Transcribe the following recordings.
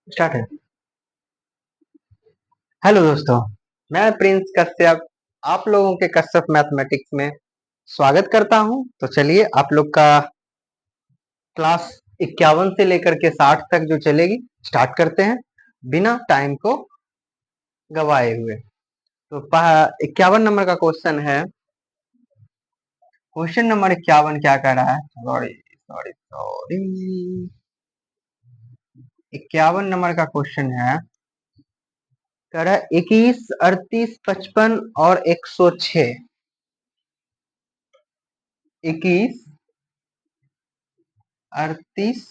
Start है। Hello दोस्तों, मैं प्रिंस कश्यप आप लोगों के कश्यप मैथमेटिक्स में स्वागत करता हूं। तो चलिए आप लोग का क्लास 51 से लेकर के 60 तक जो चलेगी स्टार्ट करते हैं बिना टाइम को गवाए हुए। तो 51 नंबर का क्वेश्चन है। क्वेश्चन नंबर 51 क्या कह रहा है? सॉरी सॉरी सॉरी, 51 नंबर का क्वेश्चन है, कह रहा है 21, 38, 55 और 106। 21, 38,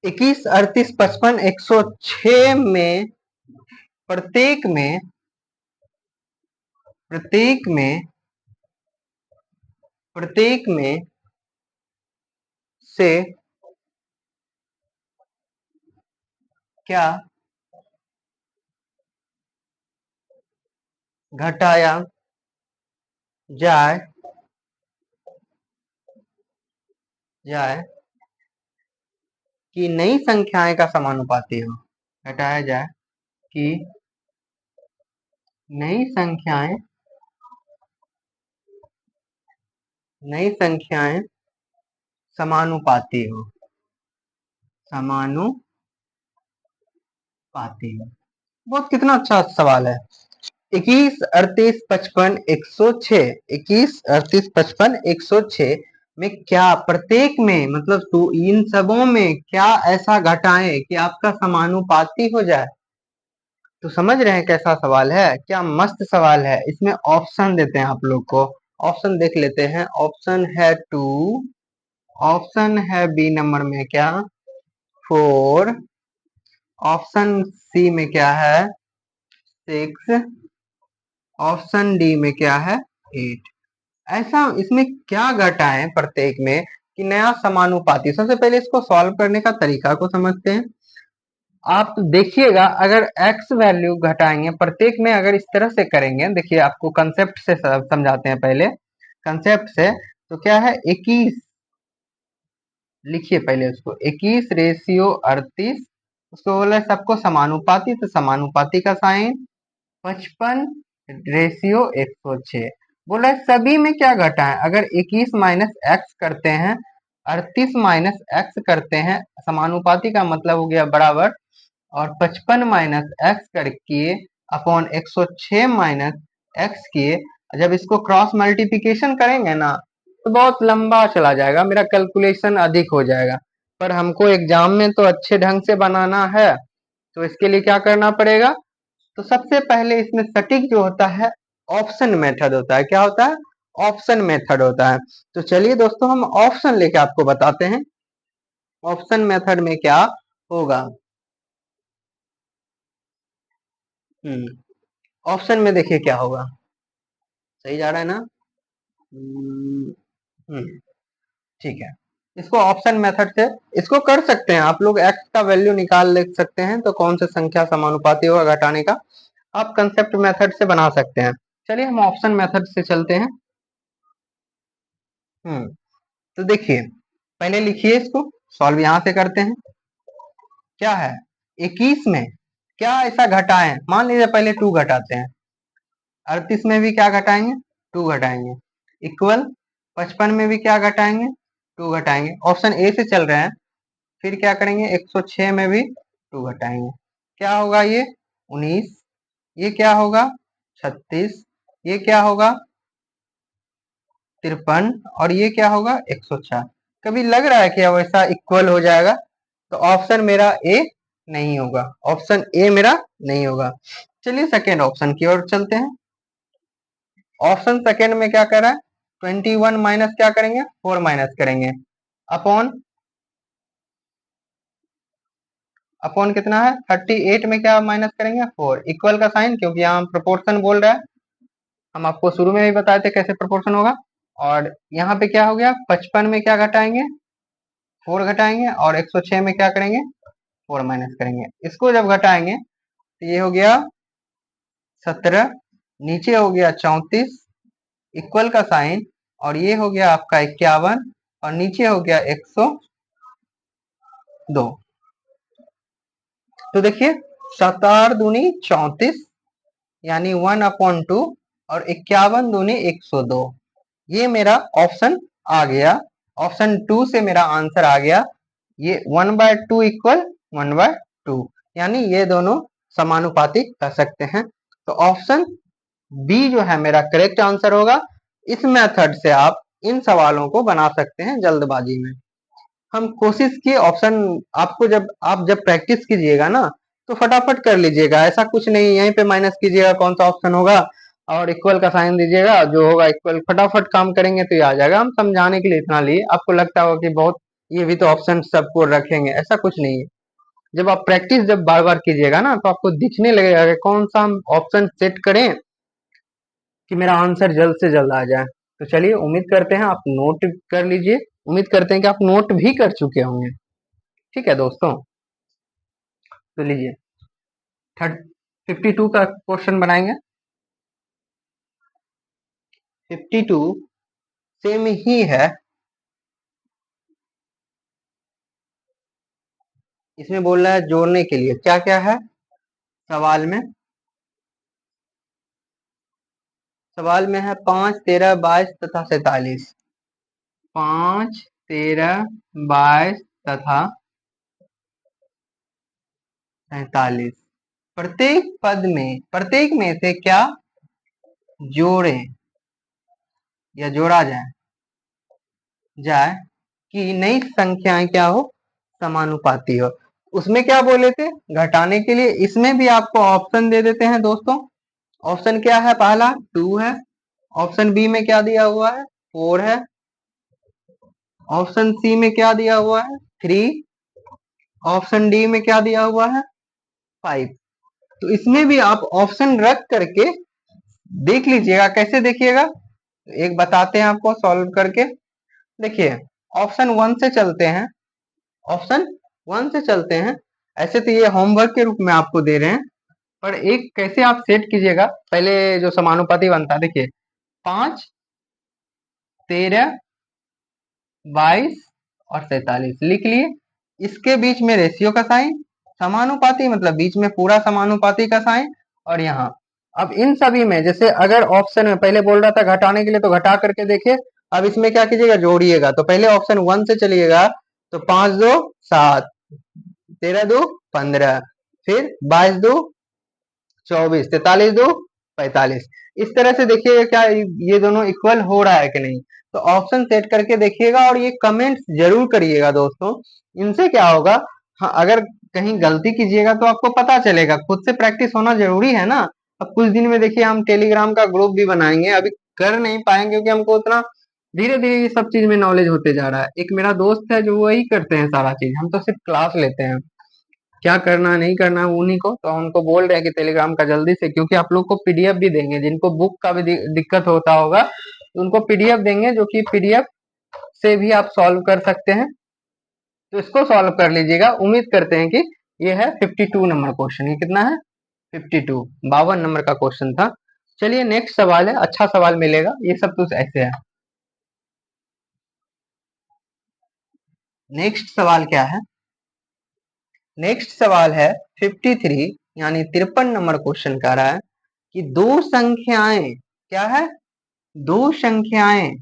21, 38, 55, 106 में प्रत्येक में प्रत्येक में प्रत्येक में से क्या घटाया जाए जाए कि नई संख्याएं का समानुपाती हो। घटाया जाए कि नई संख्याएं नई संख्याएं समानुपाती हो। समानुपाती हो। बहुत कितना अच्छा सवाल है। 21, 38, 55, 106। 21, 38, 55, 106 में क्या प्रत्येक में मतलब तो इन सबों में क्या ऐसा घटाएं कि आपका समानुपाती हो जाए। तो समझ रहे हैं कैसा सवाल है? क्या मस्त सवाल है। इसमें ऑप्शन देते हैं आप लोग को। ऑप्शन देख लेते हैं। ऑप्शन है 2, ऑप्शन है बी नंबर में क्या 4, ऑप्शन सी में क्या है 6, ऑप्शन डी में क्या है 8। ऐसा इसमें क्या घटाएं प्रत्येक में कि नया समानुपाती। सबसे पहले इसको सॉल्व करने का तरीका को समझते हैं। आप देखिएगा, अगर x वैल्यू घटाएंगे प्रत्येक में, अगर इस तरह से करेंगे, देखिए आपको कंसेप्ट से समझाते हैं। पहले कंसेप्ट से तो क्या है 21, लिखिए पहले उसको 21 रेशियो 38, उसको बोला सबको समानुपाती, तो समानुपाती का साइन 55 रेशियो 106। बोला सभी में क्या घटा है। अगर 21 माइनस एक्स करते हैं, 38 माइनस एक्स करते हैं, समानुपाती का मतलब हो गया बराबर, और 55 माइनस एक्स करके अपॉन 106 माइनस एक्स किए। जब इसको क्रॉस मल्टीप्लिकेशन करेंगे ना तो बहुत लंबा चला जाएगा, मेरा कैलकुलेशन अधिक हो जाएगा। पर हमको एग्जाम में तो अच्छे ढंग से बनाना है, तो इसके लिए क्या करना पड़ेगा। तो सबसे पहले इसमें सटीक जो होता है ऑप्शन मेथड होता है। क्या होता है? ऑप्शन मेथड होता है। तो चलिए दोस्तों हम ऑप्शन लेके आपको बताते हैं ऑप्शन मेथड में क्या होगा। ऑप्शन में देखिए क्या होगा। सही जा रहा है ना? हम्म, हम्म, ठीक है। इसको ऑप्शन मेथड से इसको कर सकते हैं आप लोग। एक्स का वैल्यू निकाल ले सकते हैं, तो कौन सा संख्या समानुपाती होगा घटाने का आप कंसेप्ट मेथड से बना सकते हैं। चलिए हम ऑप्शन मेथड से चलते हैं। हम्म तो देखिए पहले लिखिए इसको, सॉल्व यहां से करते हैं। क्या है 21 में क्या ऐसा घटाएं। मान लीजिए पहले 2 घटाते हैं। 38 में भी क्या घटाएंगे 2 घटाएंगे, इक्वल 55 में भी क्या घटाएंगे 2 घटाएंगे। ऑप्शन ए से चल रहे हैं। फिर क्या करेंगे 106 में भी 2 घटाएंगे। क्या होगा ये 19, ये क्या होगा 36, ये क्या होगा 53, और ये क्या होगा 106। कभी लग रहा है कि वैसा इक्वल हो जाएगा? तो ऑप्शन मेरा ए नहीं होगा। ऑप्शन ए मेरा नहीं होगा। चलिए सेकेंड ऑप्शन की ओर चलते हैं। ऑप्शन सेकेंड में क्या कर रहा है 21 माइनस क्या करेंगे 4 माइनस करेंगे, अपॉन अपॉन कितना है 38 में क्या माइनस करेंगे 4, इक्वल का साइन, क्योंकि यहाँ हम प्रोपोर्शन बोल रहा है। हम आपको शुरू में भी बताए थे कैसे प्रोपोर्शन होगा। और यहाँ पे क्या हो गया 55 में क्या घटाएंगे 4 घटाएंगे, और 106 में क्या करेंगे 4 माइनस करेंगे। इसको जब घटाएंगे तो ये हो गया 17, नीचे हो गया 34, इक्वल का साइन, और ये हो गया आपका 51, और नीचे हो गया 2। तो देखिए 7 दूनी 34 यानी 1/2 और 51 दूनी 102, ये मेरा ऑप्शन आ गया। ऑप्शन 2 से मेरा आंसर आ गया। ये 1/2 इक्वल 1/2, यानी ये दोनों समानुपातिक कर सकते हैं। तो ऑप्शन बी जो है मेरा करेक्ट आंसर होगा। इस मेथड से आप इन सवालों को बना सकते हैं जल्दबाजी में। हम कोशिश किए ऑप्शन, आपको जब आप प्रैक्टिस कीजिएगा ना तो फटाफट कर लीजिएगा, ऐसा कुछ नहीं यहीं पे माइनस कीजिएगा कौन सा ऑप्शन होगा और इक्वल का साइन दीजिएगा, जो होगा इक्वल, फटाफट काम करेंगे तो ये आ जाएगा। हम समझाने के लिए इतना लिए, आपको लगता होगा कि बहुत ये भी तो ऑप्शन सबको रखेंगे, ऐसा कुछ नहीं है। जब आप प्रैक्टिस जब बार बार कीजिएगा ना तो आपको दिखने लगेगा कि कौन सा हम ऑप्शन सेट करें कि मेरा आंसर जल्द से जल्द आ जाए। तो चलिए उम्मीद करते हैं आप नोट कर लीजिए, उम्मीद करते हैं कि आप नोट भी कर चुके होंगे। ठीक है दोस्तों, तो लीजिए 52 का क्वेश्चन बनाएंगे। 52 सेम ही है, इसमें बोल रहा है जोड़ने के लिए क्या क्या है सवाल में। सवाल में है 5, 13, 22 तथा 47। 5, 13, 22 तथा 47, प्रत्येक में से क्या जोड़े या जोड़ा जाए कि नई संख्याएं क्या हो, समानुपाती हो। उसमें क्या बोले थे घटाने के लिए, इसमें भी आपको ऑप्शन दे देते हैं दोस्तों। ऑप्शन क्या है, पहला 2 है, ऑप्शन बी में क्या दिया हुआ है 4 है, ऑप्शन सी में क्या दिया हुआ है 3, ऑप्शन डी में क्या दिया हुआ है 5। तो इसमें भी आप ऑप्शन रख करके देख लीजिएगा। कैसे देखिएगा, एक बताते हैं आपको सॉल्व करके। देखिए ऑप्शन 1 से चलते हैं, ऑप्शन 1 से चलते हैं। ऐसे तो ये होमवर्क के रूप में आपको दे रहे हैं, पर एक कैसे आप सेट कीजिएगा। पहले जो समानुपाती बनता है, देखिए 5, 13, 22 और 47 लिख लिए। इसके बीच में रेशियो का साइन, समानुपाती मतलब बीच में पूरा समानुपाती का साइन। और यहाँ अब इन सभी में जैसे अगर ऑप्शन में पहले बोल रहा था घटाने के लिए तो घटा करके देखिए। अब इसमें क्या कीजिएगा, जोड़िएगा। तो पहले ऑप्शन 1 से चलिएगा, तो 5 2 7, 13 2 15, फिर 22 2 24, 43 2 45। इस तरह से देखिएगा क्या ये दोनों इक्वल हो रहा है कि नहीं। तो ऑप्शन सेट करके देखिएगा और ये कमेंट जरूर करिएगा दोस्तों। इनसे क्या होगा, हाँ, अगर कहीं गलती कीजिएगा तो आपको पता चलेगा। खुद से प्रैक्टिस होना जरूरी है ना। अब कुछ दिन में देखिए हम टेलीग्राम का ग्रुप भी बनाएंगे, अभी कर नहीं पाएंगे क्योंकि हमको उतना धीरे धीरे ये सब चीज में नॉलेज होते जा रहा है। एक मेरा दोस्त है जो वही करते हैं सारा चीज, हम तो सिर्फ क्लास लेते हैं। क्या करना नहीं करना है उन्हीं को, तो उनको बोल रहे हैं कि टेलीग्राम का जल्दी से, क्योंकि आप लोग को पीडीएफ भी देंगे। जिनको बुक का भी दिक्कत होता होगा तो उनको पीडीएफ देंगे, जो कि पीडीएफ से भी आप सॉल्व कर सकते हैं। तो इसको सॉल्व कर लीजिएगा। उम्मीद करते हैं कि ये है 52 नंबर क्वेश्चन। ये कितना है 52, 52 नंबर का क्वेश्चन था। चलिए नेक्स्ट सवाल है, अच्छा सवाल मिलेगा। ये सब तो ऐसे है। नेक्स्ट सवाल क्या है, नेक्स्ट सवाल है 53 यानी 53 नंबर क्वेश्चन कह रहा है कि दो संख्याएं, क्या है, दो संख्याएं,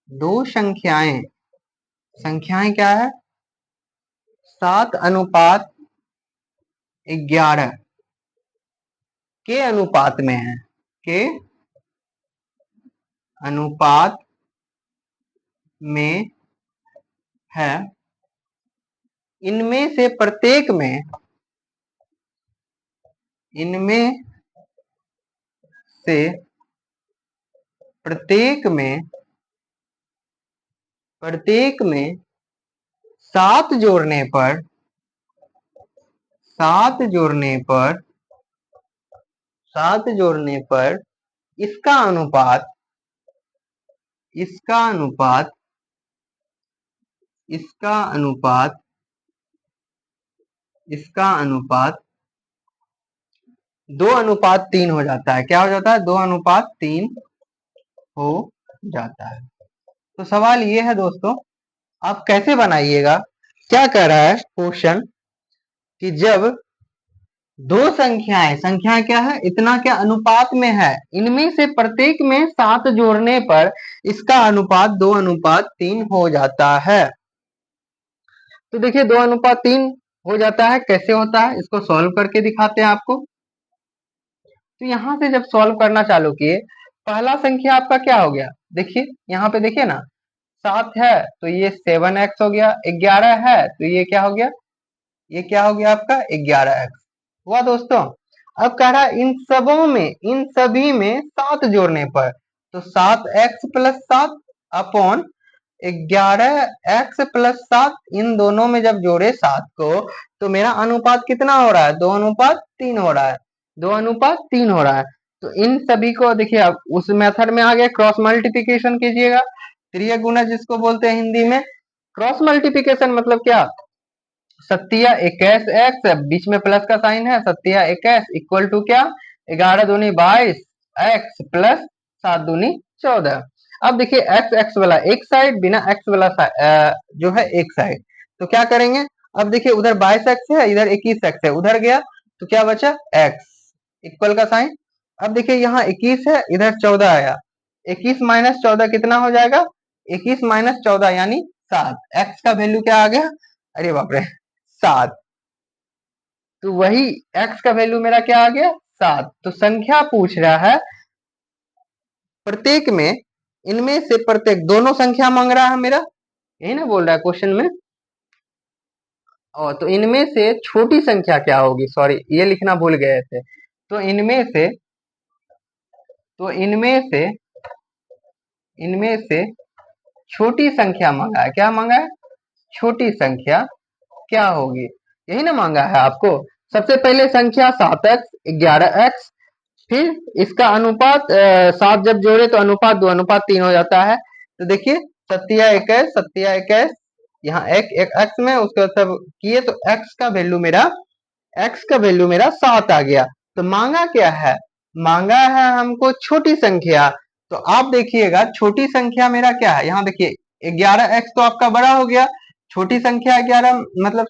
दो संख्याएं, संख्याएं क्या है 7:11 के अनुपात में है, के अनुपात में है। इनमें से प्रत्येक में, इनमें से प्रत्येक में, प्रत्येक में 7 जोड़ने पर, 7 जोड़ने पर, 7 जोड़ने पर इसका अनुपात, इसका अनुपात, इसका अनुपात, इसका अनुपात 2:3 हो जाता है। क्या हो जाता है, 2:3 हो जाता है। तो सवाल ये है दोस्तों, आप कैसे बनाइएगा, क्या कह रहा है क्वेश्चन कि जब दो संख्याएं, संख्या क्या है, इतना क्या अनुपात में है, इनमें से प्रत्येक में 7 जोड़ने पर इसका अनुपात 2:3 हो जाता है। तो देखिए 2:3 हो जाता है, कैसे होता है इसको सॉल्व करके दिखाते हैं आपको। तो यहां से जब सॉल्व करना चालू किए, पहला संख्या आपका क्या हो गया, देखिए यहाँ पे देखिए ना, 7 है तो ये 7x हो गया, 11 है तो ये क्या हो गया, ये क्या हो गया आपका 11x हुआ दोस्तों। अब कह रहा है इन सबों में, इन सभी में 7 जोड़ने पर, तो 7x प्लस 7 अपॉन 11x+7, इन दोनों में जब जोड़े 7 को तो मेरा अनुपात कितना हो रहा है, 2:3 हो रहा है, 2:3 हो रहा है। तो इन सभी को देखिए, अब उस मेथड में आ गए, क्रॉस मल्टीप्लिकेशन कीजिएगा, त्रिय गुणज जिसको बोलते हैं हिंदी में। क्रॉस मल्टीप्लिकेशन मतलब क्या, 7 21x, बीच में प्लस का साइन है, 7 21 इक्वल टू क्या, 11 दूनी 22 x प्लस 7 दूनी 14। अब देखिए x x वाला एक साइड, बिना x वाला जो है एक साइड, तो क्या करेंगे, अब देखिए उधर 22x है, इधर 21x है, उधर गया तो क्या बचा x इक्वल का साइन। अब देखिए यहाँ 21 है, इधर 14 आया, 21 माइनस 14 कितना हो जाएगा, 21 माइनस 14 यानी 7, x का वैल्यू क्या आ गया, अरे बाप रे 7, तो वही x का वैल्यू मेरा क्या आ गया 7। तो संख्या पूछ रहा है प्रत्येक में, इनमें से प्रत्येक, दोनों संख्या मांग रहा है मेरा, यही ना बोल रहा है क्वेश्चन में। और तो इनमें से छोटी संख्या क्या होगी, सॉरी ये लिखना भूल गए थे, तो इनमें से, तो इनमें से छोटी संख्या मांगा है, क्या मांगा है, छोटी संख्या क्या होगी, यही ना मांगा है आपको। सबसे पहले संख्या 7x 11x, फिर इसका अनुपात 7 जब जोड़े तो अनुपात 2:3 हो जाता है। तो देखिए 7 21 यहाँ एक एक x में, उसके बाद सब किए तो x का वैल्यू मेरा 7 आ गया। तो मांगा क्या है, मांगा है हमको छोटी संख्या। तो आप देखिएगा छोटी संख्या मेरा क्या है, यहाँ देखिए 11x तो आपका बड़ा हो गया, छोटी संख्या 11 मतलब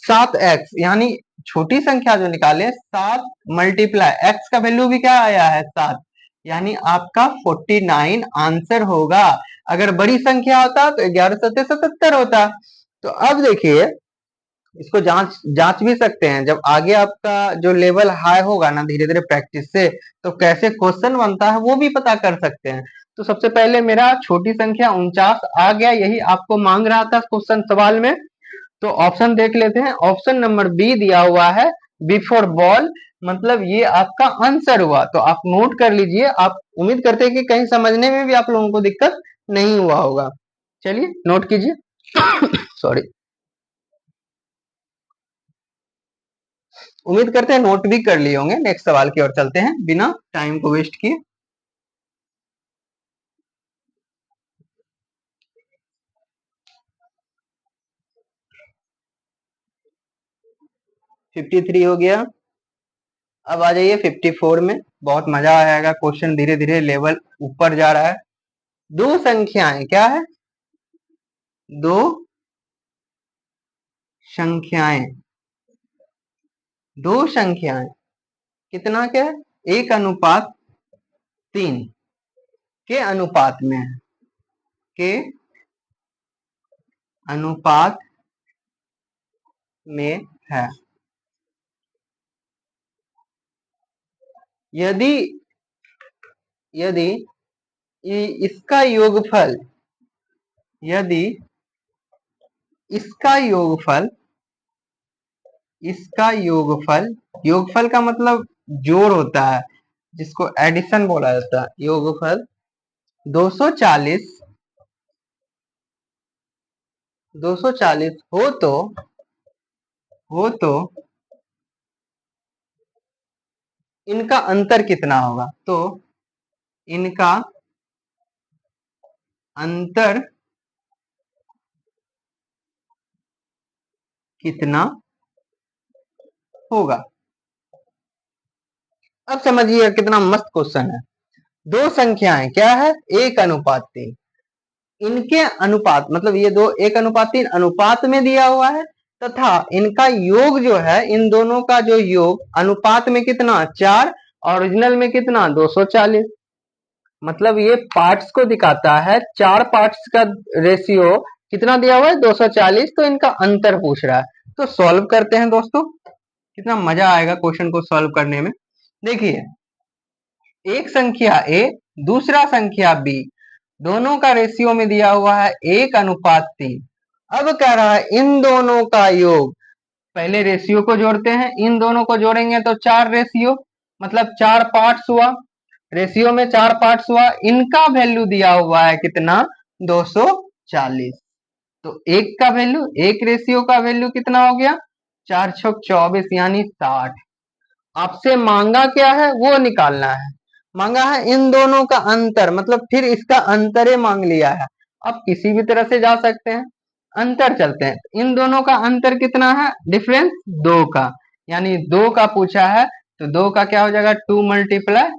7x यानी छोटी संख्या जो निकाले 7 मल्टीप्लाई x का वैल्यू भी क्या आया है 7, यानी आपका 49 आंसर होगा। अगर बड़ी संख्या होता तो 11 7 77 होता। तो अब देखिए इसको जांच जांच भी सकते हैं, जब आगे आपका जो लेवल हाई होगा ना धीरे धीरे प्रैक्टिस से, तो कैसे क्वेश्चन बनता है वो भी पता कर सकते हैं। तो सबसे पहले मेरा छोटी संख्या 49 आ गया, यही आपको मांग रहा था क्वेश्चन सवाल में। तो ऑप्शन देख लेते हैं, ऑप्शन नंबर बी दिया हुआ है बिफोर बॉल, मतलब ये आपका आंसर हुआ। तो आप नोट कर लीजिए, आप उम्मीद करते हैं कि कहीं समझने में भी आप लोगों को दिक्कत नहीं हुआ होगा। चलिए नोट कीजिए सॉरी, उम्मीद करते हैं नोट भी कर लिए होंगे। नेक्स्ट सवाल की ओर चलते हैं बिना टाइम को वेस्ट किए। 53 हो गया, अब आ जाइए 54 में, बहुत मजा आएगा, क्वेश्चन धीरे धीरे लेवल ऊपर जा रहा है। दो संख्याएं क्या है, दो संख्याएं, दो संख्याएं कितना क्या है, 1:3 के अनुपात में है, के अनुपात में है। यदि यदि इसका योगफल, यदि इसका योगफल, इसका योगफल, योगफल का मतलब जोड़ होता है जिसको एडिशन बोला जाता है, योगफल 240 240 हो तो इनका अंतर कितना होगा, तो इनका अंतर कितना होगा। अब समझिए कितना मस्त क्वेश्चन है। दो संख्याएं क्या है, 1:3, इनके अनुपात मतलब ये दो 1:3 अनुपात में दिया हुआ है तथा इनका योग जो है इन दोनों का जो योग अनुपात में कितना 4, ओरिजिनल में कितना 240। मतलब ये पार्ट्स को दिखाता है, 4 पार्ट्स का रेशियो कितना दिया हुआ है 240, तो इनका अंतर पूछ रहा है। तो सॉल्व करते हैं दोस्तों, कितना मजा आएगा क्वेश्चन को सॉल्व करने में। देखिए एक संख्या ए दूसरा संख्या बी दोनों का रेशियो में दिया हुआ है 1:3। अब कह रहा है इन दोनों का योग, पहले रेशियो को जोड़ते हैं, इन दोनों को जोड़ेंगे तो 4 रेशियो मतलब 4 पार्ट्स हुआ, रेशियो में 4 पार्ट्स हुआ, इनका वैल्यू दिया हुआ है कितना 240। तो एक का वैल्यू, एक रेशियो का वैल्यू कितना हो गया 4 छक 24 यानी 60। आपसे मांगा क्या है वो निकालना है, मांगा है इन दोनों का अंतर, मतलब फिर इसका अंतरे मांग लिया है। आप किसी भी तरह से जा सकते हैं, अंतर चलते हैं, इन दोनों का अंतर कितना है डिफरेंस 2 का, यानी 2 का पूछा है तो 2 का क्या हो जाएगा 2 ×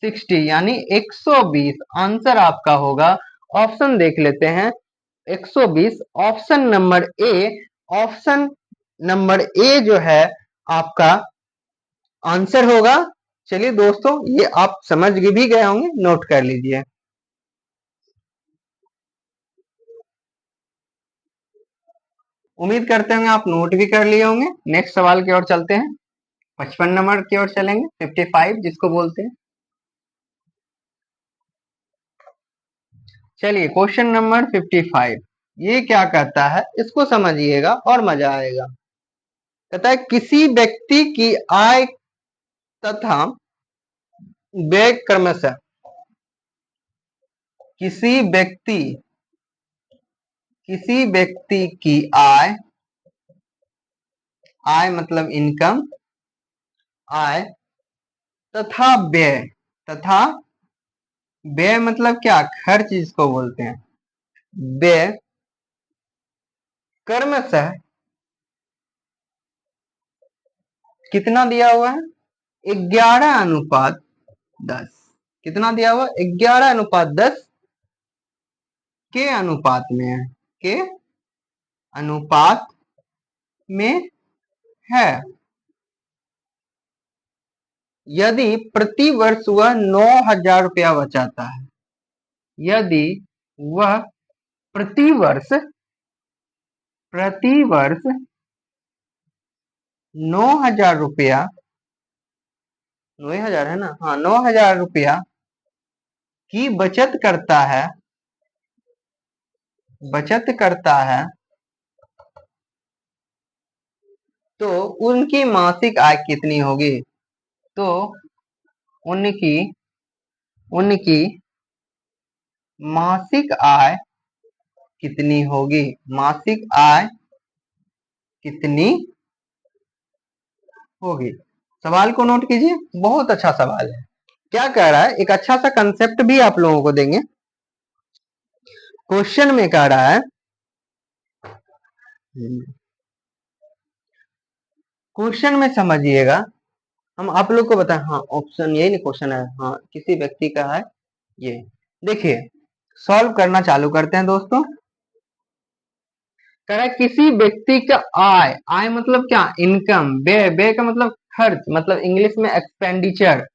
60 यानी 120। आंसर आपका होगा, ऑप्शन देख लेते हैं 120, option number A. Option number A जो है आपका आंसर होगा। चलिए दोस्तों ये आप समझ भी गए होंगे, नोट कर लीजिए। उम्मीद करते होंगे आप नोट भी कर लिए होंगे। नेक्स्ट सवाल की ओर चलते हैं, 55 नंबर की ओर चलेंगे, 55 जिसको बोलते हैं। चलिए क्वेश्चन नंबर 55 ये क्या कहता है इसको समझिएगा और मजा आएगा। कहता है किसी व्यक्ति की आय तथा व्यय क्रमशः, किसी व्यक्ति की आय, आय मतलब इनकम, आय तथा व्यय, तथा व्यय मतलब क्या खर्च जिसको बोलते हैं, व्यय क्रमशः कितना दिया हुआ है 11:10। कितना दिया हुआ 11:10 के अनुपात में है, के अनुपात में है। यदि प्रति वर्ष वह 9,000 रुपया बचाता है, यदि वह प्रति वर्ष 9,000 रुपया, 9,000 है ना, हाँ 9,000 रुपया की बचत करता है तो उनकी मासिक आय कितनी होगी। तो उनकी मासिक आय कितनी होगी, मासिक आय कितनी होगी। सवाल को नोट कीजिए, बहुत अच्छा सवाल है। क्या कह रहा है, एक अच्छा सा कंसेप्ट भी आप लोगों को देंगे। क्वेश्चन में कह रहा है, क्वेश्चन में समझिएगा, हम आप लोग को बताएं। हाँ ऑप्शन यही नहीं क्वेश्चन है, हाँ किसी व्यक्ति का है ये। देखिए सॉल्व करना चालू करते हैं दोस्तों। कह रहा है किसी व्यक्ति का आय, आय मतलब क्या इनकम, व्यय, व्यय का मतलब खर्च, मतलब इंग्लिश में एक्सपेंडिचर,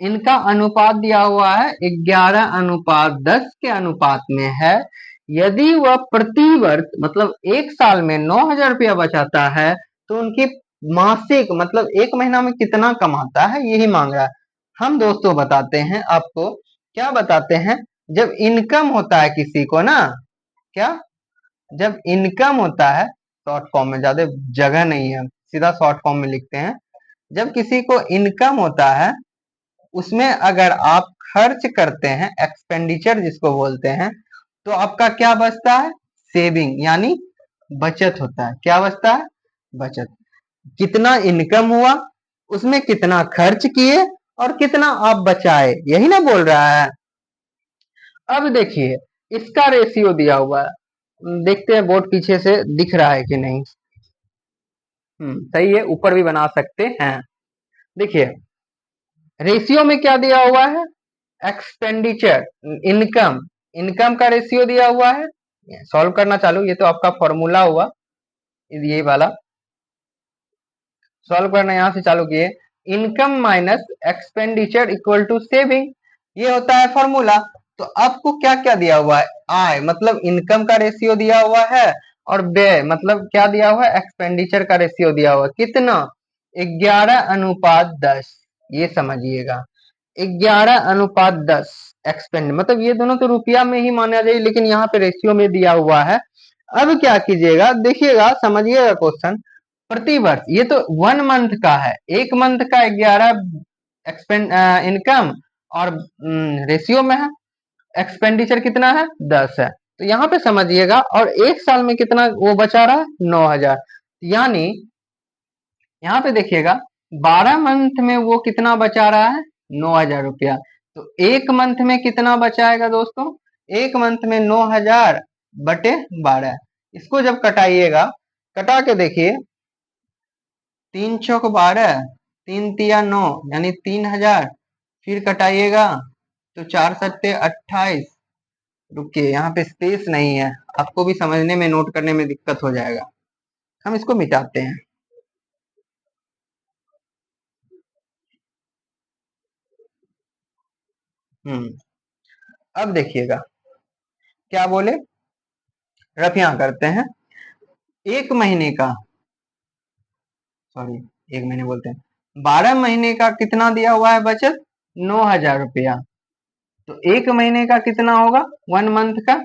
इनका अनुपात दिया हुआ है 11:10 के अनुपात में है। यदि वह प्रति वर्ष मतलब एक साल में 9,000 रुपया बचाता है तो उनकी मासिक मतलब एक महीना में कितना कमाता है यही मांग रहा है। हम दोस्तों बताते हैं आपको, क्या बताते हैं, जब इनकम होता है किसी को ना, क्या जब इनकम होता है, शॉर्ट फॉर्म में, ज्यादा जगह नहीं है सीधा शॉर्ट फॉर्म में लिखते हैं, जब किसी को इनकम होता है उसमें अगर आप खर्च करते हैं, एक्सपेंडिचर जिसको बोलते हैं, तो आपका क्या बचता है सेविंग यानी बचत होता है। क्या बचता है बचत। कितना इनकम हुआ, उसमें कितना खर्च किए और कितना आप बचाए, यही ना बोल रहा है। अब देखिए इसका रेशियो दिया हुआ है, देखते हैं बोर्ड पीछे से दिख रहा है कि नहीं। सही है, ऊपर भी बना सकते हैं। देखिए रेशियो में क्या दिया हुआ है एक्सपेंडिचर, इनकम, इनकम का रेशियो दिया हुआ है, सॉल्व करना चालू, ये तो आपका फॉर्मूला हुआ ये वाला, सॉल्व करना यहाँ से चालू किए, income minus expenditure equal to saving, ये होता है फॉर्मूला। तो आपको क्या क्या दिया हुआ है, आय मतलब इनकम का रेशियो दिया हुआ है, और व्यय मतलब क्या दिया हुआ है, एक्सपेंडिचर का रेशियो दिया हुआ है, कितना 11:10, ये समझिएगा 11:10 एक्सपेंड, मतलब ये दोनों तो रुपया में ही माना जाए, लेकिन यहाँ पे रेशियो में दिया हुआ है। अब क्या कीजिएगा, देखिएगा समझिएगा क्वेश्चन, प्रति वर्ष, ये तो 1 मंथ का है, 1 मंथ का 11 एक्सपेंड इनकम, और रेशियो में है, एक्सपेंडिचर कितना है 10 है, तो यहाँ पे समझिएगा, और 1 साल में कितना वो बचा रहा है 9,000, यानी यहाँ पे देखिएगा 12 मंथ में वो कितना बचा रहा है 9,000 रुपया। तो 1 मंथ में कितना बचाएगा दोस्तों, 1 मंथ में 9,000 बटे 12, इसको जब कटाइएगा, कटा के देखिए, 3 चौक 12, 3 तिया 9, यानी 3,000, फिर कटाइएगा तो 4 सत्ते 28, रुकिए यहाँ पे स्पेस नहीं है, आपको भी समझने में नोट करने में दिक्कत हो जाएगा, हम इसको मिटाते हैं। अब देखिएगा क्या बोले, रफिया करते हैं, 1 महीने का, सॉरी 1 महीने बोलते हैं, 12 महीने का कितना दिया हुआ है बचत 9,000 रुपया, तो 1 महीने का कितना होगा 1 मंथ का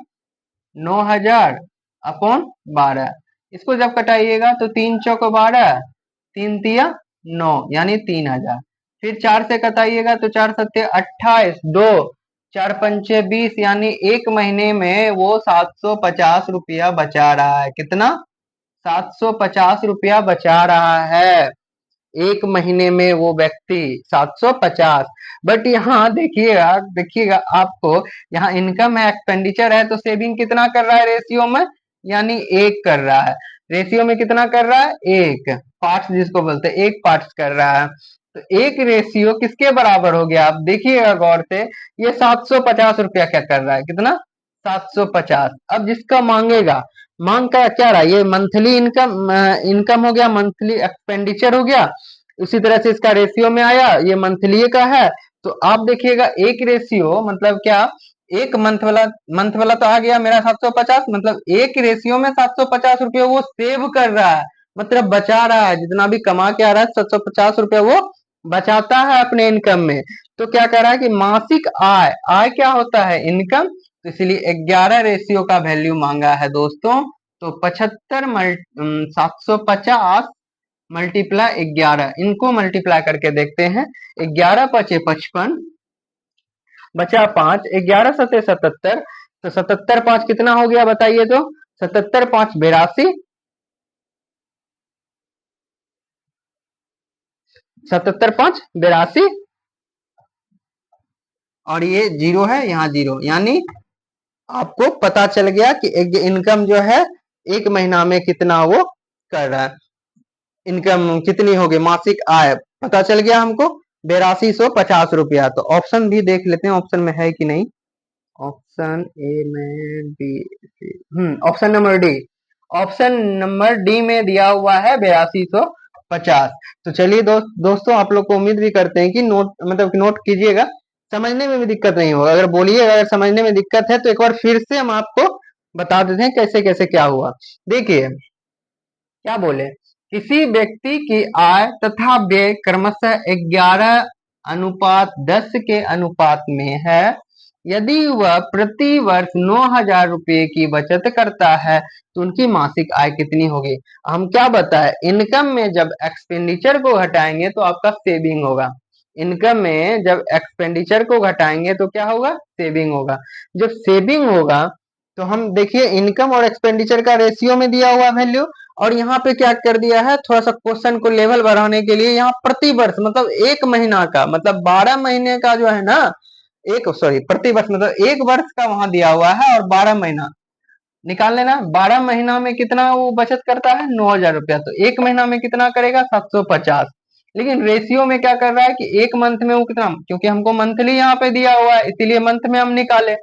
9,000 अपॉन 12, इसको जब कटाइएगा तो 3 चौक 12, 3 तिया 9, यानी 3,000, फिर 4 से कटाइएगा तो 4 सत्ते 28, 2 4 पंचे 20, यानी 1 महीने में वो 750 रुपया बचा रहा है, कितना 750 रुपया बचा रहा है 1 महीने में वो व्यक्ति 750। बट यहाँ देखिएगा, देखिएगा आपको, यहाँ इनकम है एक्सपेंडिचर है, तो सेविंग कितना कर रहा है रेशियो में, यानी 1 कर रहा है, रेशियो में कितना कर रहा है 1, पार्ट्स जिसको बोलते हैं 1 पार्ट्स कर रहा है, तो 1 रेशियो किसके बराबर हो गया, आप देखिएगा गौर से, ये 750 रुपया क्या कर रहा है, कितना 750। अब जिसका मांगेगा, मांग का क्या रहा, ये मंथली इनकम, इनकम हो गया, मंथली एक्सपेंडिचर हो गया, उसी तरह से इसका रेशियो में आया, ये मंथली का है, तो आप देखिएगा एक रेशियो मतलब क्या, एक मंथ वाला तो आ गया मेरा 750, मतलब एक रेशियो में 750 रुपये वो सेव कर रहा है, मतलब बचा रहा है, जितना भी कमा के आ रहा है 750 रुपये वो बचाता है अपने इनकम में। तो क्या कर रहा है कि मासिक आय, आय क्या होता है इनकम, तो इसलिए 11 रेशियो का वैल्यू मांगा है दोस्तों, तो 750 मल्टीप्लाई 11, इनको मल्टीप्लाई करके देखते हैं, 11 × 5 = 55, बचा 5, 11 × 7 = 77, तो 77 × 5 कितना हो गया बताइए, तो 77 × 5 = 82, 77 × 5 = 82, और ये जीरो है, यहाँ जीरो, यानी आपको पता चल गया कि इनकम जो है 1 महीना में कितना वो कर रहा है, इनकम कितनी होगी, मासिक आय पता चल गया हमको 8250 रुपया। तो ऑप्शन भी देख लेते हैं, ऑप्शन में है कि नहीं, ऑप्शन ए में B, option number D, option number D में दिया हुआ है 8250। तो चलिए दोस्तों आप लोग को उम्मीद भी करते हैं कि नोट मतलब नोट कीजिएगा, समझने में भी दिक्कत नहीं होगा, अगर बोलिएगा अगर समझने में दिक्कत है तो एक बार फिर से हम आपको बता देते हैं कैसे कैसे क्या हुआ। देखिए क्या बोले, किसी व्यक्ति की आय तथा व्यय क्रमशः 11:10 के अनुपात में है, यदि वह प्रति वर्ष 9,000 रुपये की बचत करता है तो उनकी मासिक आय कितनी होगी। हम क्या बताए, इनकम में जब एक्सपेंडिचर को घटाएंगे तो आपका सेविंग होगा, इनकम में जब एक्सपेंडिचर को घटाएंगे तो क्या होगा, सेविंग होगा। जब सेविंग होगा तो हम देखिए इनकम और एक्सपेंडिचर का रेशियो में दिया हुआ वैल्यू, और यहाँ पे क्या कर दिया है, थोड़ा सा क्वेश्चन को लेवल बढ़ाने के लिए यहाँ प्रति वर्ष मतलब 1 महीना का, मतलब 12 महीने का जो है ना, एक सॉरी प्रति वर्ष मतलब 1 वर्ष का वहां दिया हुआ है, और 12 महीना निकाल लेना, 12 महीना में कितना वो बचत करता है 9,000 रुपया, तो 1 महीना में कितना करेगा 750। लेकिन रेशियो में क्या कर रहा है कि 1 मंथ में वो कितना, क्योंकि हमको मंथली यहाँ पे दिया हुआ है इसीलिए मंथ में हम निकाले,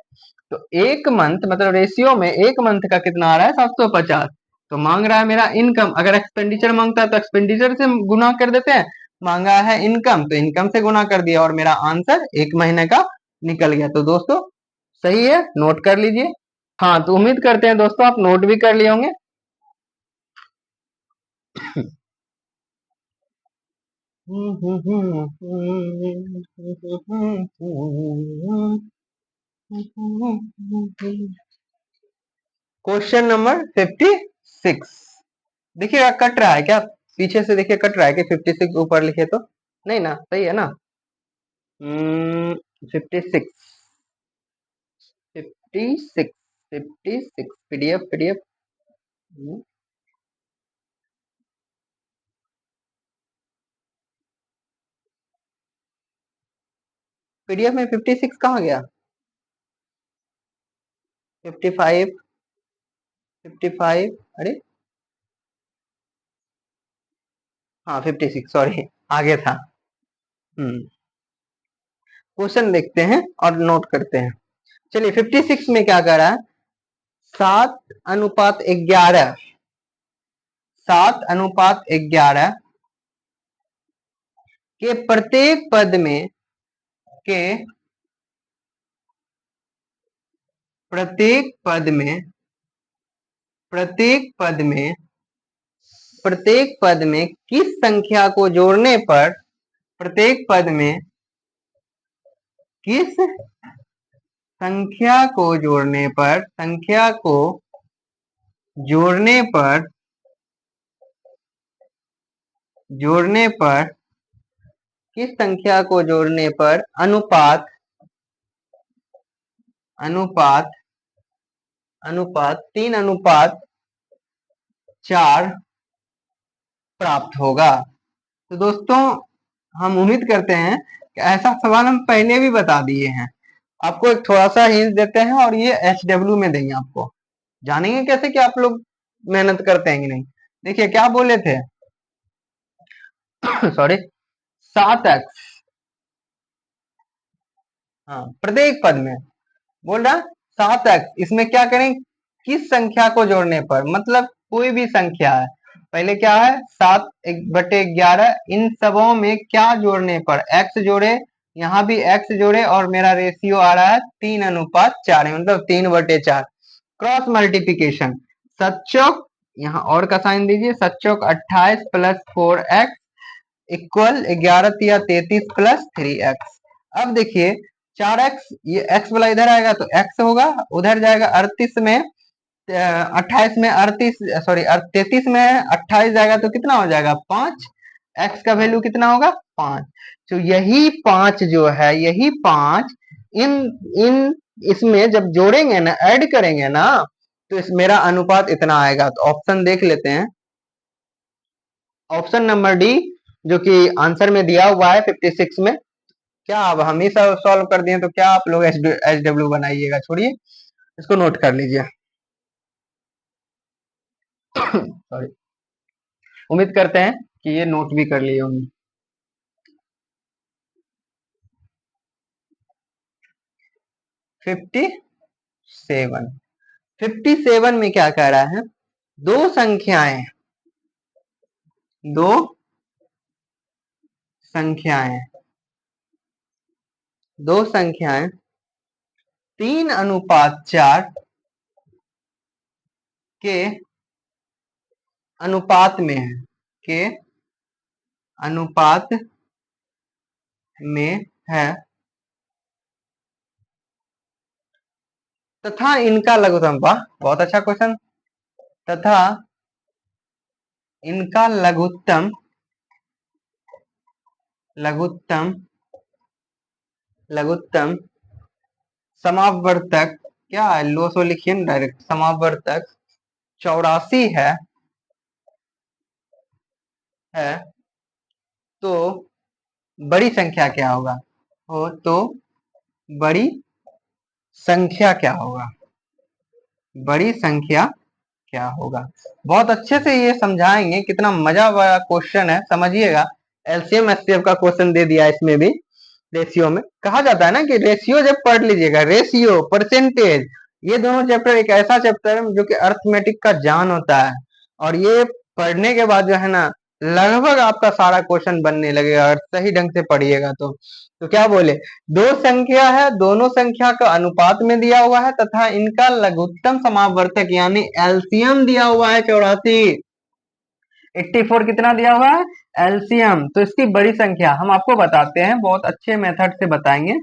तो एक मंथ मतलब रेशियो में एक मंथ का कितना आ रहा है 750। तो मांग रहा है मेरा इनकम, अगर एक्सपेंडिचर मांगता है तो एक्सपेंडिचर से गुना कर देते हैं, मांगा है इनकम तो इनकम से गुना कर दिया और मेरा आंसर एक महीने का निकल गया। तो दोस्तों सही है, नोट कर लीजिए। हाँ तो उम्मीद करते हैं दोस्तों आप नोट भी कर लिए होंगे। Question number 56। देखिएगा कट रहा है क्या, पीछे से देखिए कट रहा है कि 56 ऊपर लिखे तो नहीं ना, सही है ना। 56 56 56 पीडीएफ पीडीएफ पीडीएफ में 56 कहाँ गया? 55 55 अरे हाँ 56 सॉरी आगे था। क्वेश्चन देखते हैं और नोट करते हैं। चलिए 56 में क्या कर रहा है, 7:11 7:11 के प्रत्येक पद में के प्रत्येक पद में प्रत्येक पद में प्रत्येक पद में किस संख्या को जोड़ने पर प्रत्येक पद में किस संख्या को जोड़ने पर संख्या को जोड़ने पर जोड़ने पर किस संख्या को जोड़ने पर अनुपात अनुपात अनुपात 3:4 प्राप्त होगा। तो दोस्तों हम उम्मीद करते हैं कि ऐसा सवाल हम पहले भी बता दिए हैं, आपको एक थोड़ा सा हिंट देते हैं और ये HW में देंगे आपको, जानेंगे कैसे कि आप लोग मेहनत करते हैं कि नहीं। देखिए क्या बोले थे सॉरी 7x, हाँ प्रत्येक पद में बोल रहा 7x, इसमें क्या करें किस संख्या को जोड़ने पर, मतलब कोई भी संख्या है, पहले क्या है 7/11 इन सबों में क्या जोड़ने पर x जोड़े, यहाँ भी x जोड़े और मेरा रेशियो आ रहा है 3:4 मतलब 3/4 क्रॉस मल्टीप्लीकेशन। सचौक यहाँ और का साइन दीजिए, सचौक 28 + 4x इक्वल 11×33 + 3x। अब देखिए 4x ये x वाला इधर आएगा तो x होगा, उधर जाएगा 38 में 28 में 38 सॉरी 33 में 28 जाएगा तो कितना हो जाएगा 5, x का वैल्यू कितना होगा 5। तो यही 5 जो है यही 5 इन इन इसमें जब जोड़ेंगे ना ऐड करेंगे ना तो इस मेरा अनुपात इतना आएगा। तो ऑप्शन देख लेते हैं, ऑप्शन नंबर डी जो कि आंसर में दिया हुआ है 56 में। क्या अब हम ही सब सॉल्व कर दिए तो क्या आप लोग HW बनाइएगा, छोड़िए इसको नोट कर लीजिए सॉरी, उम्मीद करते हैं कि ये नोट भी कर लिए होंगे। 57 57 में क्या कह रहा है, दो संख्याएं दो संख्याएं दो संख्याएं 3:4 के अनुपात में है के अनुपात में है तथा इनका लघुत्तम, वाह बहुत अच्छा क्वेश्चन, तथा इनका लघुत्तम लघुत्तम लघुत्तम समावर्तक क्या है, लो सो लिखिए ना डायरेक्ट, समावर्तक 84 है तो बड़ी संख्या क्या होगा, हो तो बड़ी संख्या क्या होगा, बड़ी संख्या क्या होगा। बहुत अच्छे से ये समझाएंगे, कितना मजा वाला क्वेश्चन है समझिएगा। एलसीएम एचसीएफ का क्वेश्चन दे दिया इसमें भी। रेशियो में कहा जाता है ना कि रेशियो जब पढ़ लीजिएगा, रेशियो, परसेंटेज, ये दोनों चैप्टर एक ऐसा चैप्टर है जो कि अर्थमेटिक का जान होता है, और ये पढ़ने के बाद जो है ना लगभग आपका सारा क्वेश्चन बनने लगेगा अगर सही ढंग से पढ़िएगा तो क्या बोले, दो संख्या है, दोनों संख्या का अनुपात में दिया हुआ है तथा इनका लघुत्तम समावर्तक यानी एलसीएम दिया हुआ है 84। 84 कितना दिया हुआ है, एलसीएम। तो इसकी बड़ी संख्या हम आपको बताते हैं, बहुत अच्छे मेथड से बताएंगे।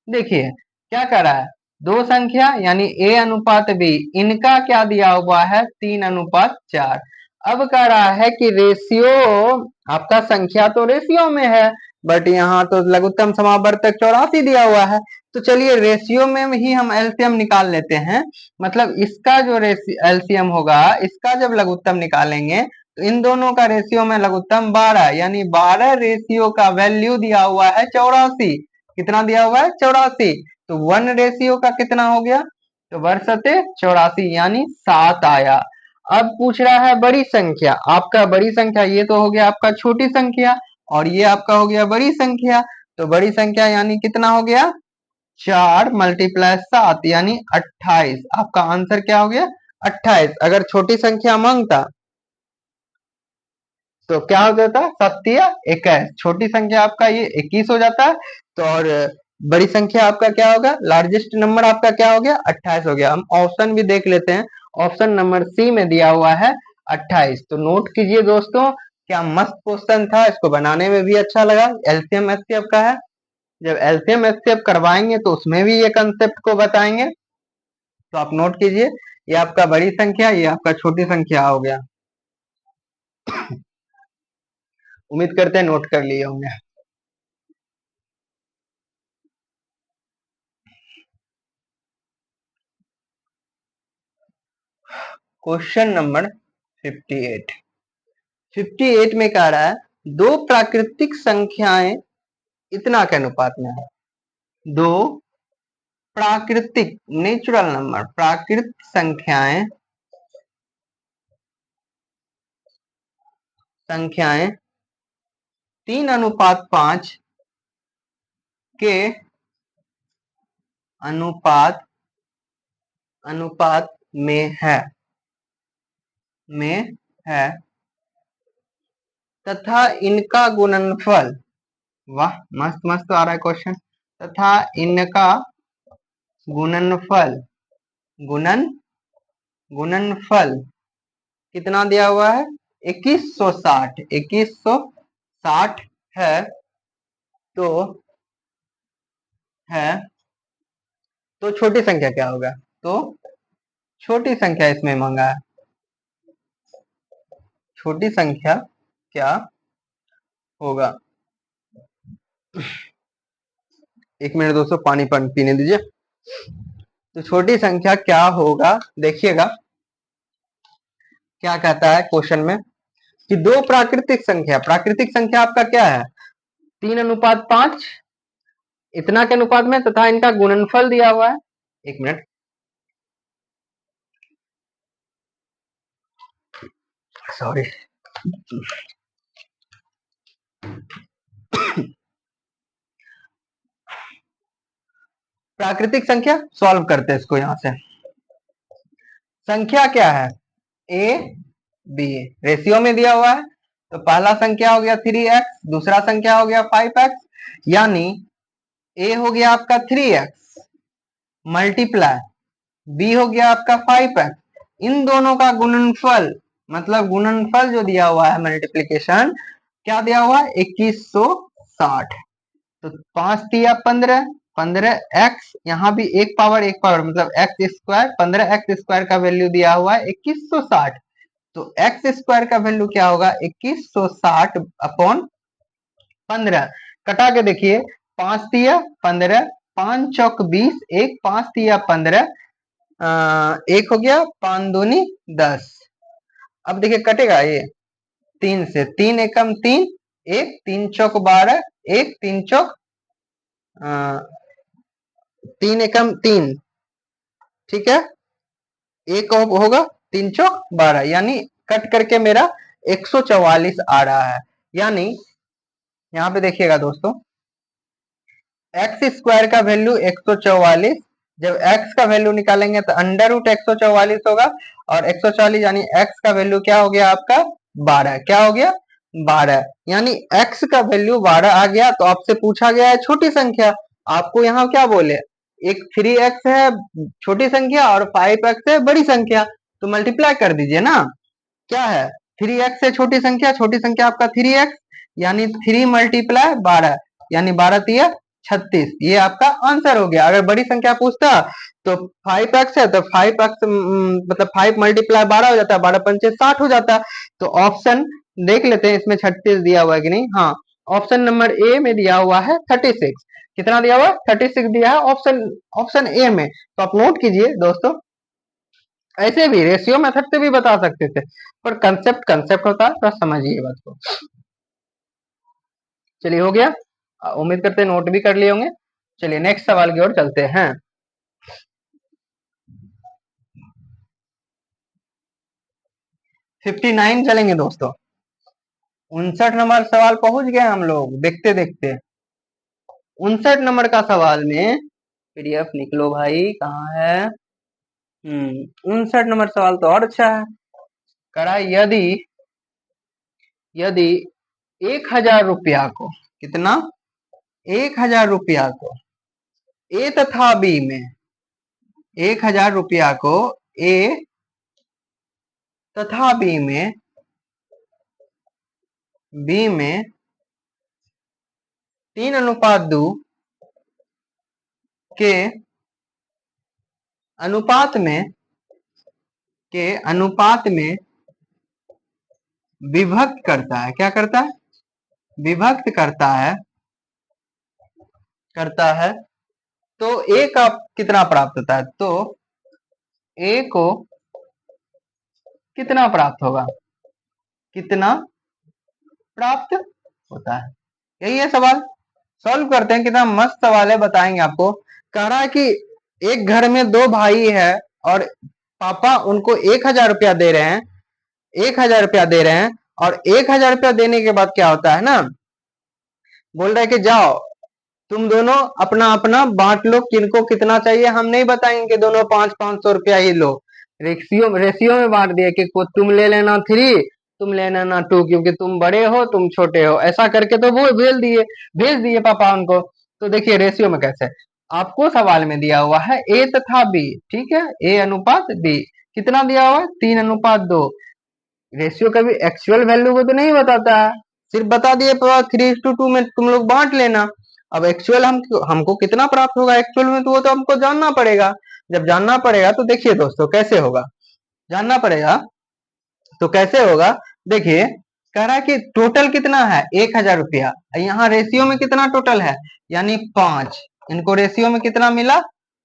देखिए क्या कर रहा है, दो संख्या यानी a अनुपात b, इनका क्या दिया हुआ है 3:4। अब कह रहा है कि रेशियो, आपका संख्या तो रेशियो में है बट यहाँ तो लघुत्तम समावर्तक 84 दिया हुआ है, तो चलिए रेशियो में ही हम एलसीएम निकाल लेते हैं। मतलब इसका जो एलसीएम होगा, इसका जब लघुत्तम निकालेंगे तो इन दोनों का रेशियो में लघुत्तम 12, यानी 12 रेशियो का वैल्यू दिया हुआ है 84। कितना दिया हुआ है, 84। तो 1 रेशियो का कितना हो गया, तो वर्षते 84 यानी 7 आया। अब पूछ रहा है बड़ी संख्या, आपका बड़ी संख्या ये तो हो गया आपका छोटी संख्या, और ये आपका हो गया बड़ी संख्या। तो बड़ी संख्या यानी कितना हो गया, 4 मल्टीप्लाई 7 यानी 28। आपका आंसर क्या हो गया, 28। अगर छोटी संख्या मांगता तो क्या हो जाता, 7×21, छोटी संख्या आपका ये 21 हो जाता है। तो और बड़ी संख्या आपका क्या होगा, लार्जेस्ट नंबर आपका क्या हो गया, 28 हो गया। हम ऑप्शन भी देख लेते हैं, ऑप्शन नंबर सी में दिया हुआ है 28। तो नोट कीजिए दोस्तों, क्या मस्त क्वेश्चन था, इसको बनाने में भी अच्छा लगा। एलसीएम एचसीएफ का है, जब एलसीएम एचसीएफ करवाएंगे तो उसमें भी ये कंसेप्ट को बताएंगे। तो आप नोट कीजिए, ये आपका बड़ी संख्या, ये आपका छोटी संख्या हो गया। उम्मीद करते हैं नोट कर लिए होंगे। Question number 58। 58 में कह रहा है दो प्राकृतिक संख्याएं इतना के अनुपात में है। दो प्राकृतिक नेचुरल नंबर, प्राकृतिक संख्याएं 3:5 के अनुपात में है तथा इनका गुणनफल, वाह मस्त मस्त आ रहा है क्वेश्चन, तथा इनका गुणनफल गुणनफल कितना दिया हुआ है, 2160 है। तो छोटी संख्या क्या होगा, तो छोटी संख्या इसमें मांगा है, छोटी संख्या क्या होगा। 1 मिनट दोस्तों, पानी पीने दीजिए। तो छोटी संख्या क्या होगा, देखिएगा क्या कहता है क्वेश्चन में कि दो प्राकृतिक संख्या आपका क्या है, 3:5 इतना के अनुपात में तथा इनका गुणनफल दिया हुआ है। 1 मिनट, सॉरी। प्राकृतिक संख्या सॉल्व करते हैं इसको, यहां से संख्या क्या है, ए बी, रेशियो में दिया हुआ है। तो पहला संख्या हो गया 3x, दूसरा संख्या हो गया 5x, यानी ए हो गया आपका 3x मल्टीप्लाई बी हो गया आपका 5x, इन दोनों का गुणनफल, मतलब गुणनफल जो दिया हुआ है मल्टीप्लीकेशन क्या दिया हुआ है, 2160। तो 5×3 = 15x, यहाँ भी एक पावर मतलब x स्क्वायर, 15x² का वैल्यू दिया हुआ है 2160। तो x² का वैल्यू क्या होगा, 2160/15। कटा के देखिए, 5×3 = 15, 5×4 = 20, एक 5×3 = 15, एक हो गया 5×2 = 10। अब देखिए कटेगा ये 3 से, 3 एकम 3, एक 3×4 = 12, एक 3×4 3 एकम 3, ठीक है, एक होगा 3×4 = 12, यानी कट करके मेरा 144 आ रहा है। यानी यहाँ पे देखिएगा दोस्तों, एक्स स्क्वायर का वैल्यू 144, जब एक्स का वैल्यू निकालेंगे तो अंडर रूट 144 होगा, और 144 यानी एक्स का वैल्यू क्या हो गया आपका 12, क्या हो गया 12, यानी एक्स का वैल्यू 12 आ गया। तो आपसे पूछा गया है छोटी संख्या, आपको यहाँ क्या बोले, एक 3x है छोटी संख्या और 5x है बड़ी संख्या, तो मल्टीप्लाई कर दीजिए ना, क्या है 3x है छोटी संख्या आपका 3x, यानी 3 मल्टीप्लाई 12, यानी 12 तिया 36, ये आपका आंसर हो गया। अगर बड़ी संख्या पूछता तो 5x है तो 5x मतलब 5 मल्टीप्लाई 12 हो जाता है, 12 पंचे 60 हो जाता है। तो ऑप्शन देख लेते हैं इसमें 36 दिया हुआ है कि नहीं। हाँ, ऑप्शन नंबर ए में दिया हुआ है 36। कितना दिया हुआ है 36 दिया है ऑप्शन ऑप्शन ए में। तो आप नोट कीजिए दोस्तों, ऐसे भी रेशियो मेथड से भी बता सकते थे, पर कंसेप्ट कंसेप्ट होता है, तो समझिए बात को। चलिए हो गया, उम्मीद करते हैं नोट भी कर लिए होंगे। चलिए नेक्स्ट सवाल की ओर चलते हैं। 59 चलेंगे दोस्तों। 59 नंबर सवाल पहुंच गए हम लोग देखते देखते। 59 नंबर का सवाल में पीडीएफ निकलो भाई, कहाँ है। 59 नंबर सवाल तो और अच्छा है। करा यदि यदि 1000 रुपया को, कितना 1000 रुपया को ए तथा बी में, 1000 रुपया को ए तथा बी में 3:2 के अनुपात में विभक्त करता है, क्या करता है विभक्त करता है, तो ए का कितना प्राप्त होता है, तो ए को कितना प्राप्त होगा, कितना प्राप्त होता है, यही है सवाल। सॉल्व करते हैं, कितना मस्त सवाल है बताएंगे आपको। कह रहा है कि एक घर में दो भाई है और पापा उनको 1000 रुपया दे रहे हैं, 1000 रुपया दे रहे हैं, और 1000 रुपया देने के बाद क्या होता है ना, बोल रहे कि जाओ तुम दोनों अपना अपना बांट लो, किनको कितना चाहिए हम नहीं बताएंगे कि दोनों 500-500 रुपया ही लो। रेशियो रेशियो में बांट दिया कि तुम ले लेना 3, तुम ले लेना 2, क्योंकि तुम बड़े हो तुम छोटे हो, ऐसा करके तो वो भेज दिए पापा उनको। तो देखिए रेशियो में कैसे, आपको सवाल में दिया हुआ है ए तथा बी, ठीक है, ए अनुपात बी, कितना दिया हुआ है 3:2। रेशियो कभी एक्चुअल वैल्यू को तो नहीं बताता है, सिर्फ बता दिए 3:2 में तुम लोग बांट लेना। अब एक्चुअल हमको कितना प्राप्त होगा एक्चुअल में, तो वो तो हमको जानना पड़ेगा। जब जानना पड़ेगा तो देखिए दोस्तों कैसे होगा, जानना पड़ेगा तो कैसे होगा। देखिए कह रहा है कि टोटल कितना है 1000 रुपया, यहाँ रेशियो में कितना टोटल है, यानी 5, इनको रेशियो में कितना मिला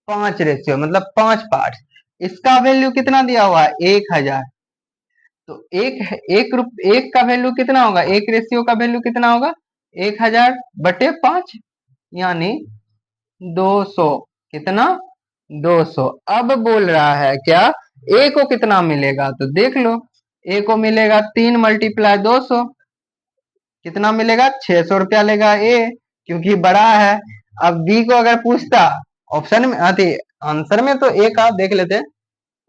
5 रेशियो, मतलब 5 पार्ट। इसका वैल्यू कितना दिया हुआ है 1000, तो एक का वैल्यू कितना होगा, एक रेशियो का वैल्यू कितना होगा 1000/5, यानी 200, कितना 200। अब बोल रहा है क्या ए को कितना मिलेगा, तो देख लो ए को मिलेगा 3 × 200, कितना मिलेगा 600 रुपया लेगा ए, क्योंकि बड़ा है। अब बी को अगर पूछता ऑप्शन में आती आंसर में, तो ए का देख लेते हैं,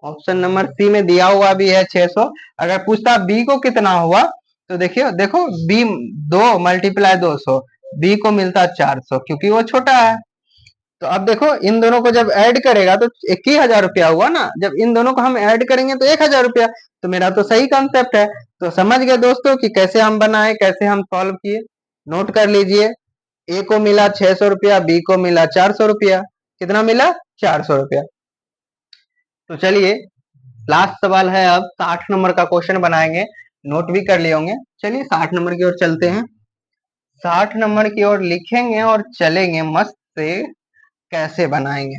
ऑप्शन नंबर सी में दिया हुआ भी है 600। अगर पूछता बी को कितना हुआ, तो देखिए देखो बी 2 × 200, बी को मिलता 400, क्योंकि वो छोटा है। तो अब देखो इन दोनों को जब ऐड करेगा तो 21,000 रुपया हुआ ना, जब इन दोनों को हम ऐड करेंगे तो 1000 रुपया, तो मेरा तो सही कॉन्सेप्ट है। तो समझ गए दोस्तों कि कैसे हम बनाए, कैसे हम सॉल्व किए। नोट कर लीजिए, ए को मिला 600 रुपया, बी को मिला 400 रुपया, कितना मिला 400 रुपया। तो चलिए लास्ट सवाल है, अब 60 नंबर का क्वेश्चन बनाएंगे, नोट भी कर लिए होंगे। चलिए 60 नंबर की ओर चलते हैं, 60 नंबर की ओर लिखेंगे और चलेंगे मस्त से, कैसे बनाएंगे।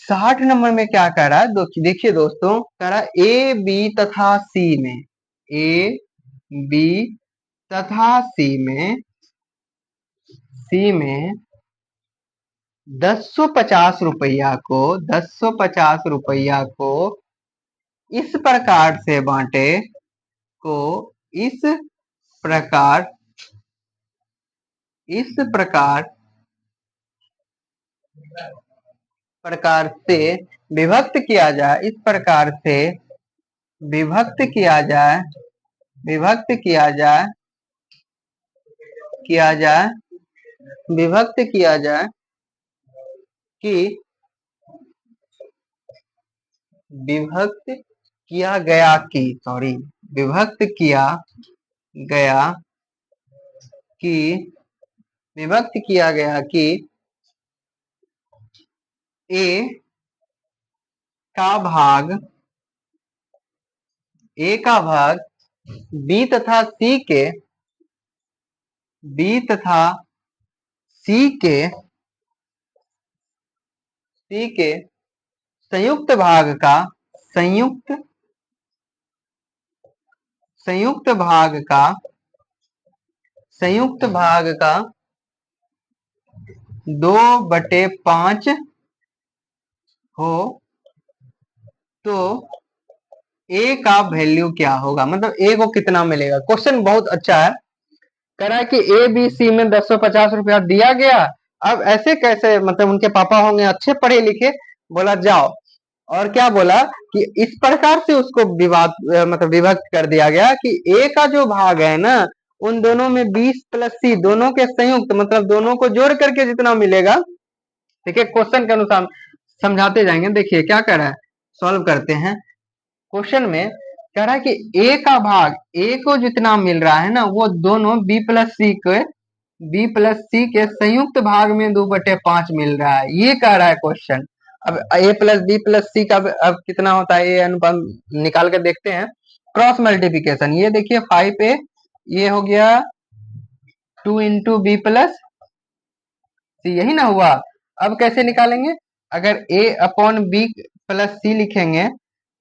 60 नंबर में क्या कह रहा है, देखिए दोस्तों कह रहा है ए बी तथा सी में, ए बी तथा सी में 1050 रुपया को 1050 रुपया को इस प्रकार से बांटे, को इस प्रकार प्रकार से विभक्त किया जाए, इस प्रकार से विभक्त किया जाए, विभक्त किया जाए, किया जाए, विभक्त किया जाए कि विभक्त किया गया कि सॉरी विभक्त किया गया कि विभक्त किया गया कि ए का भाग ए का भाग बी तथा सी के बी तथा सी के सी के संयुक्त भाग का संयुक्त संयुक्त भाग का संयुक्त भाग का 2/5 हो तो ए का वैल्यू क्या होगा, मतलब ए को कितना मिलेगा। क्वेश्चन बहुत अच्छा है। कह रहा है कि ए बी सी में 1050 रुपया दिया गया। अब ऐसे कैसे, मतलब उनके पापा होंगे अच्छे पढ़े लिखे, बोला जाओ, और क्या बोला कि इस प्रकार से उसको मतलब विभक्त कर दिया गया कि ए का जो भाग है ना, उन दोनों में 20 प्लस सी दोनों के संयुक्त, मतलब दोनों को जोड़ करके जितना मिलेगा। ठीक है, क्वेश्चन के अनुसार समझाते जाएंगे। देखिए क्या कर रहा है, सॉल्व करते हैं। क्वेश्चन में कह रहा है कि ए का भाग ए को जितना मिल रहा है ना, वो दोनों बी प्लस सी के संयुक्त भाग में 2/5 मिल रहा है, ये कह रहा है क्वेश्चन। अब ए प्लस बी प्लस सी का अब कितना होता है, ये अनुपात निकाल कर देखते हैं। क्रॉस मल्टीप्लीकेशन, ये देखिए 5a, ये हो गया 2 इंटू बी प्लस सी, यही ना हुआ। अब कैसे निकालेंगे, अगर a अपॉन बी प्लस सी लिखेंगे,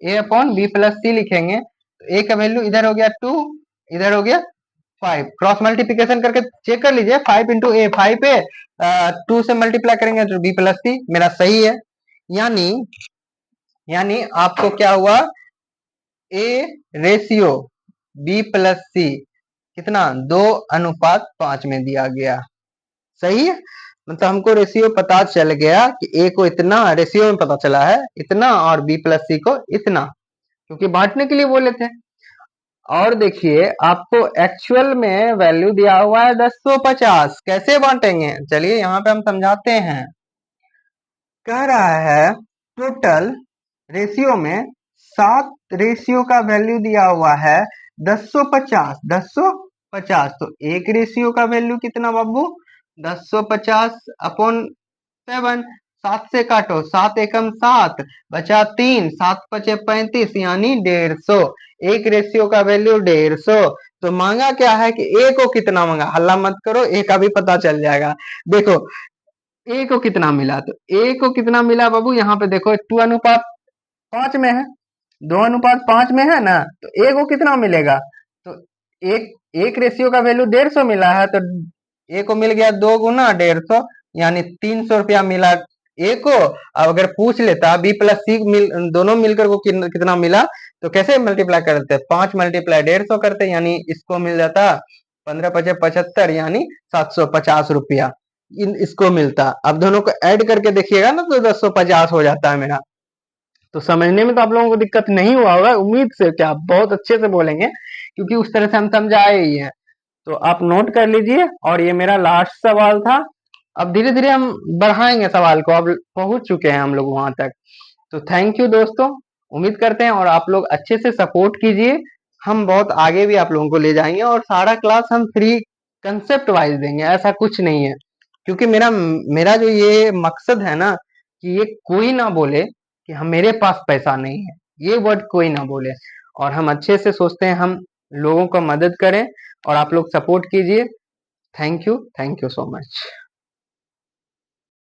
a अपॉन बी प्लस सी लिखेंगे, तो a का वैल्यू इधर हो गया 2, इधर हो गया 5। क्रॉस मल्टीप्लीकेशन करके चेक कर लीजिए, 5 इंटू ए 5 है, 2 से मल्टीप्लाई करेंगे तो बी प्लस सी मेरा सही है। यानी यानी आपको क्या हुआ, ए रेशियो बी प्लस सी कितना 2:5 में दिया गया। सही है, मतलब हमको रेशियो पता चल गया कि ए को इतना, रेशियो में पता चला है इतना, और बी प्लस सी को इतना, क्योंकि बांटने के लिए बोले थे। और देखिए आपको एक्चुअल में वैल्यू दिया हुआ है 1050, कैसे बांटेंगे चलिए यहाँ पे हम समझाते हैं। कह रहा है टोटल रेशियो में 7 रेशियो का वैल्यू दिया हुआ है 1050, तो एक रेशियो का वैल्यू कितना बाबू, 1050 अपॉन 7, 7 से काटो, 7 एकम 7, बचा 3, 7 पचे 35, यानी 150। एक रेशियो का वैल्यू 150। तो मांगा क्या है कि ए को कितना मांगा, हल्ला मत करो, ए का भी पता चल जाएगा। देखो ए को कितना मिला, तो ए को कितना मिला बाबू, यहाँ पे देखो 2:5 में है, 2:5 में है ना, तो ए को कितना मिलेगा, तो एक एक रेशियो का वैल्यू 150 मिला है, तो ए को मिल गया 2 गुना 150, यानी 300 रुपया मिला ए को। अब अगर पूछ लेता बी प्लस सी दोनों मिलकर को कितना मिला, तो कैसे मल्टीप्लाई करते, 5 मल्टीप्लाई 150 करते, यानी इसको मिल जाता 15 पचे 75, यानी 750 रुपया इसको मिलता। अब दोनों को ऐड करके देखिएगा ना, तो 1050 हो जाता है मेरा। तो समझने में तो आप लोगों को दिक्कत नहीं हुआ होगा, उम्मीद से कि आप बहुत अच्छे से बोलेंगे, क्योंकि उस तरह से हम समझाए ही हैं। तो आप नोट कर लीजिए, और ये मेरा लास्ट सवाल था। अब धीरे धीरे हम बढ़ाएंगे सवाल को, अब पहुंच चुके हैं हम लोग वहां तक। तो थैंक यू दोस्तों, उम्मीद करते हैं और आप लोग अच्छे से सपोर्ट कीजिए, हम बहुत आगे भी आप लोगों को ले जाएंगे, और सारा क्लास हम फ्री कंसेप्ट वाइज देंगे, ऐसा कुछ नहीं है। क्योंकि मेरा मेरा जो ये मकसद है ना, कि ये कोई ना बोले कि हम मेरे पास पैसा नहीं है, ये वर्ड कोई ना बोले, और हम अच्छे से सोचते हैं हम लोगों को मदद करें, और आप लोग सपोर्ट कीजिए। Thank you so much.